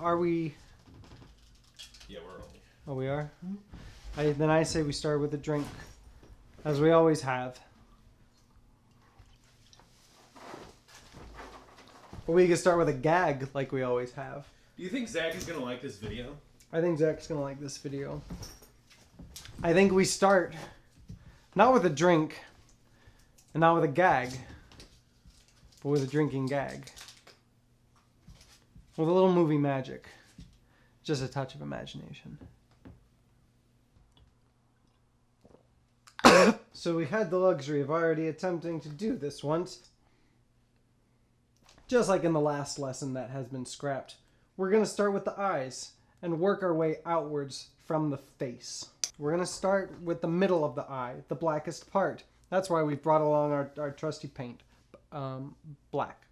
Are we? Yeah, we're rolling. Oh, we are? Then I say we start with a drink, as we always have. Or we can start with a gag, like we always have. Do you think Zach is gonna like this video? I think Zach's gonna like this video. I think we start not with a drink and not with a gag, but with a drinking gag. With a little movie magic. Just a touch of imagination. So we had the luxury of already attempting to do this once. Just like in the last lesson that has been scrapped. We're going to start with the eyes and work our way outwards from the face. We're going to start with the middle of the eye, the blackest part. That's why we've brought along our trusty paint, black.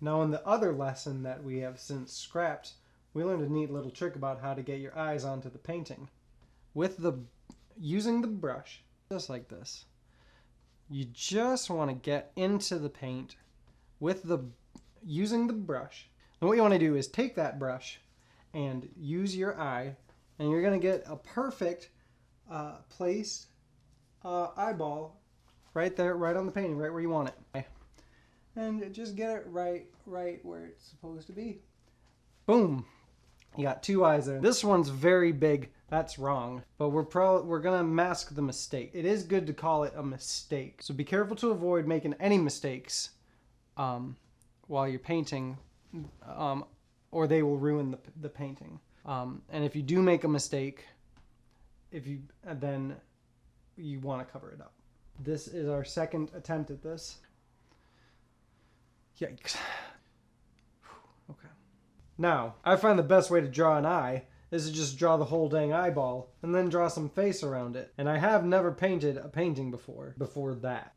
Now in the other lesson that we have since scrapped, we learned a neat little trick about how to get your eyes onto the painting. Using the brush, just like this. You just want to get into the paint using the brush. And what you want to do is take that brush and use your eye, and you're going to get a perfect placed eyeball right there, right on the painting, right where you want it. And just get it right where it's supposed to be. Boom. You got two eyes there. This one's very big. That's wrong. But we're gonna mask the mistake. It is good to call it a mistake. So be careful to avoid making any mistakes while you're painting, or they will ruin the painting. And if you do make a mistake, then you want to cover it up. This is our second attempt at this. Yikes. Okay. Now, I find the best way to draw an eye is to just draw the whole dang eyeball and then draw some face around it. And I have never painted a painting before that.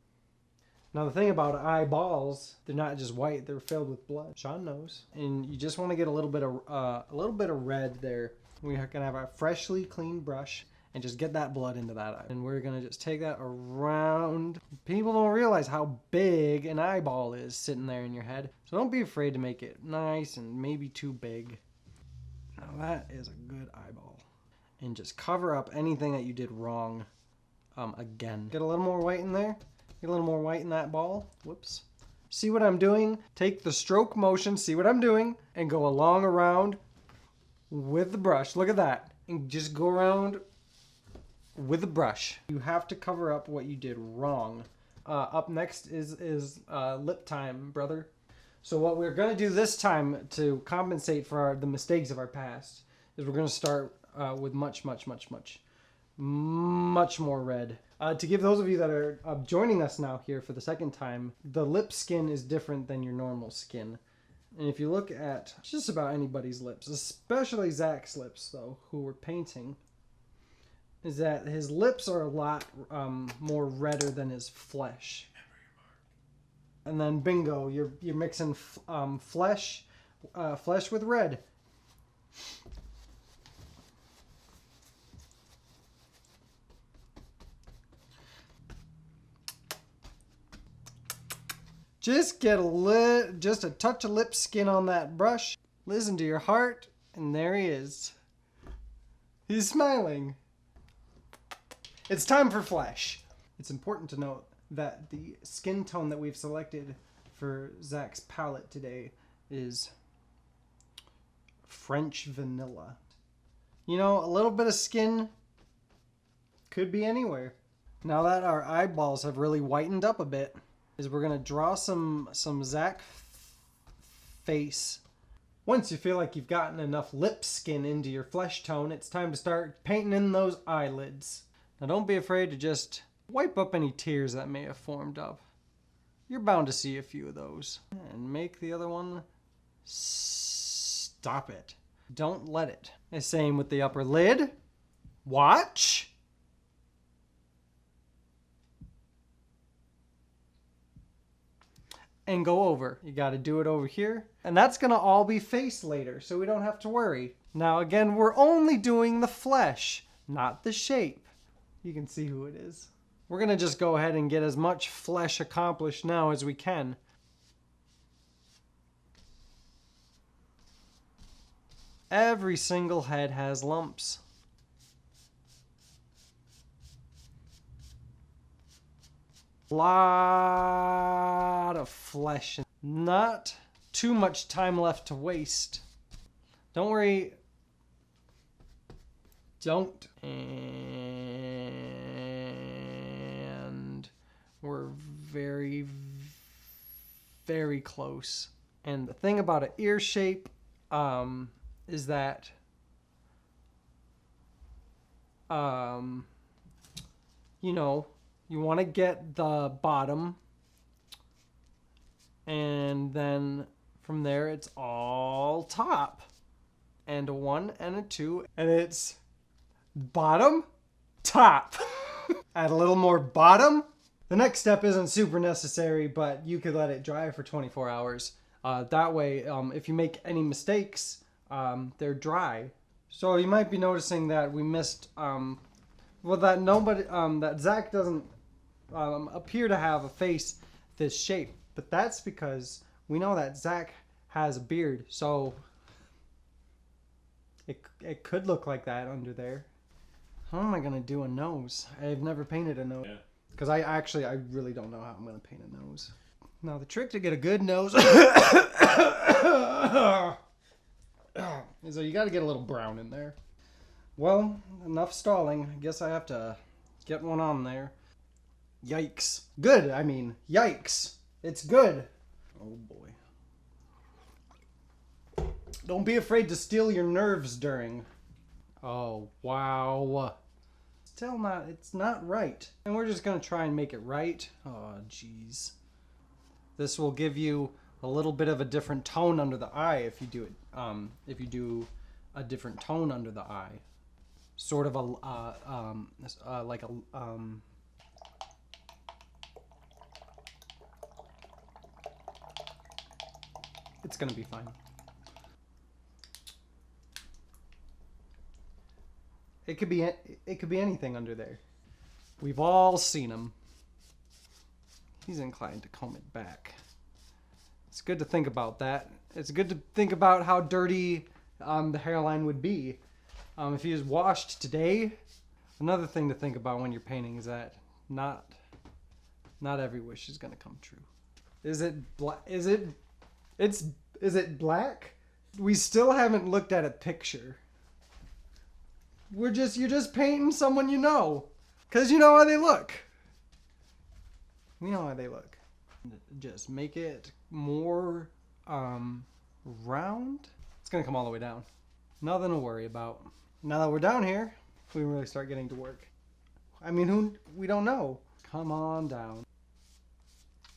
Now the thing about eyeballs, they're not just white, they're filled with blood. Sean knows. And you just want to get a little bit of red there. We're going to have a freshly cleaned brush and just get that blood into that eye. And we're going to just take that around. People don't realize how big an eyeball is sitting there in your head. So don't be afraid to make it nice and maybe too big. Now that is a good eyeball. And just cover up anything that you did wrong again. Get a little more white in there. Get a little more white in that ball. Whoops. See what I'm doing? Take the stroke motion, see what I'm doing, and go along around with the brush. Look at that. And just go around with the brush. You have to cover up what you did wrong. Up next is lip time, brother. So what we're going to do this time to compensate for the mistakes of our past is we're going to start with much more red. To give those of you that are joining us now here for the second time, the lip skin is different than your normal skin. And if you look at just about anybody's lips, especially Zach's lips though, who we're painting, is that his lips are a lot more redder than his flesh. And then bingo, you're mixing flesh with red. Just get just a touch of lip skin on that brush. Listen to your heart, and there he is. He's smiling. It's time for flesh. It's important to note that the skin tone that we've selected for Zach's palette today is French vanilla. You know, a little bit of skin could be anywhere. Now that our eyeballs have really whitened up a bit, is we're gonna draw some Zach face. Once you feel like you've gotten enough lip skin into your flesh tone, it's time to start painting in those eyelids. Now don't be afraid to just wipe up any tears that may have formed up. You're bound to see a few of those. And make the other one stop it. Don't let it. The same with the upper lid. Watch. And go over. You got to do it over here. And that's going to all be face later, so we don't have to worry. Now again, we're only doing the flesh, not the shape. You can see who it is. We're going to just go ahead and get as much flesh accomplished now as we can. Every single head has lumps. Lot of flesh. Not too much time left to waste. Don't worry. Don't. And we're very, very close. And the thing about an ear shape is that you know, you want to get the bottom, and then from there it's all top, and a 1 and a 2, and it's bottom, top. Add a little more bottom. The next step isn't super necessary, but you could let it dry for 24 hours. That way, if you make any mistakes, they're dry. So you might be noticing that we missed, that Zach doesn't appear to have a face this shape, but that's because we know that Zach has a beard, so it could look like that under there. How am I gonna do a nose? I've never painted a nose. Yeah. Because I really don't know how I'm gonna paint a nose. Now the trick to get a good nose is that you gotta get a little brown in there. Well, enough stalling. I guess I have to get one on there. Yikes. Good, I mean, yikes. It's good. Oh boy. Don't be afraid to steal your nerves during. Oh, wow. Still not, it's not right. And we're just gonna try and make it right. Oh, jeez. This will give you a little bit of a different tone under the eye if you do it. If you do a different tone under the eye. Sort of like a, it's gonna be fine. It could be anything under there. We've all seen him. He's inclined to comb it back. It's good to think about that. It's good to think about how dirty the hairline would be if he was washed today. Another thing to think about when you're painting is that not every wish is gonna come true. Is it black? Is it black? We still haven't looked at a picture. You're just painting someone you know. Cause you know how they look. We know how they look. Just make it more round. It's gonna come all the way down. Nothing to worry about. Now that we're down here, we can really start getting to work. I mean, we don't know. Come on down.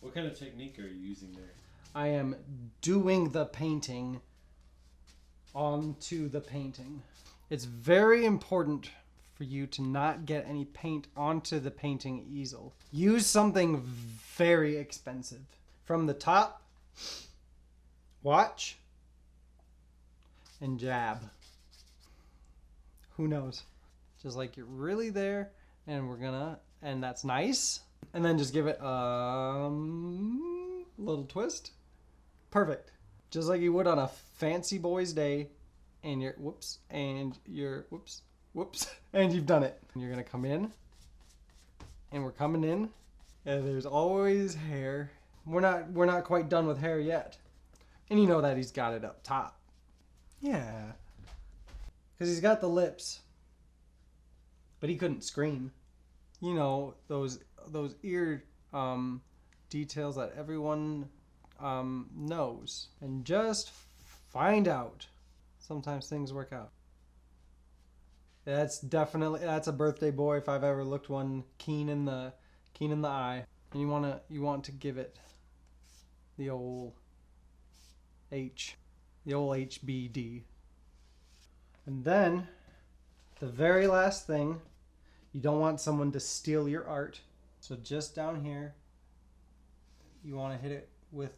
What kind of technique are you using there? I am doing the painting onto the painting. It's very important for you to not get any paint onto the painting easel. Use something very expensive. From the top, watch, and jab. Who knows? Just like you're really there, and and that's nice. And then just give it a little twist. Perfect. Just like you would on a fancy boy's day. And you're, and you've done it. And you're gonna come in, and we're coming in, and there's always hair. We're not quite done with hair yet. And you know that he's got it up top. Yeah. Because he's got the lips. But he couldn't scream. You know, those ear details that everyone knows. And just find out. Sometimes things work out. That's a birthday boy if I've ever looked one. Keen in the eye. And you want to give it the old HBD. And then the very last thing, you don't want someone to steal your art. So just down here, you want to hit it with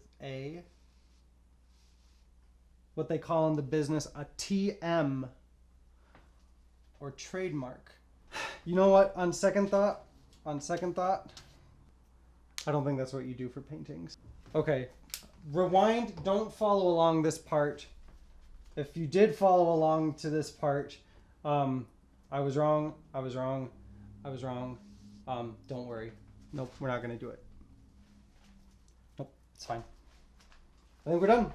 what they call in the business a TM, or trademark. You know what? On second thought, I don't think that's what you do for paintings. Okay, rewind. Don't follow along this part. if you did follow along to this part, I was wrong. I was wrong. I was wrong. Don't worry. Nope, we're not gonna do it. Nope, it's fine. I think we're done.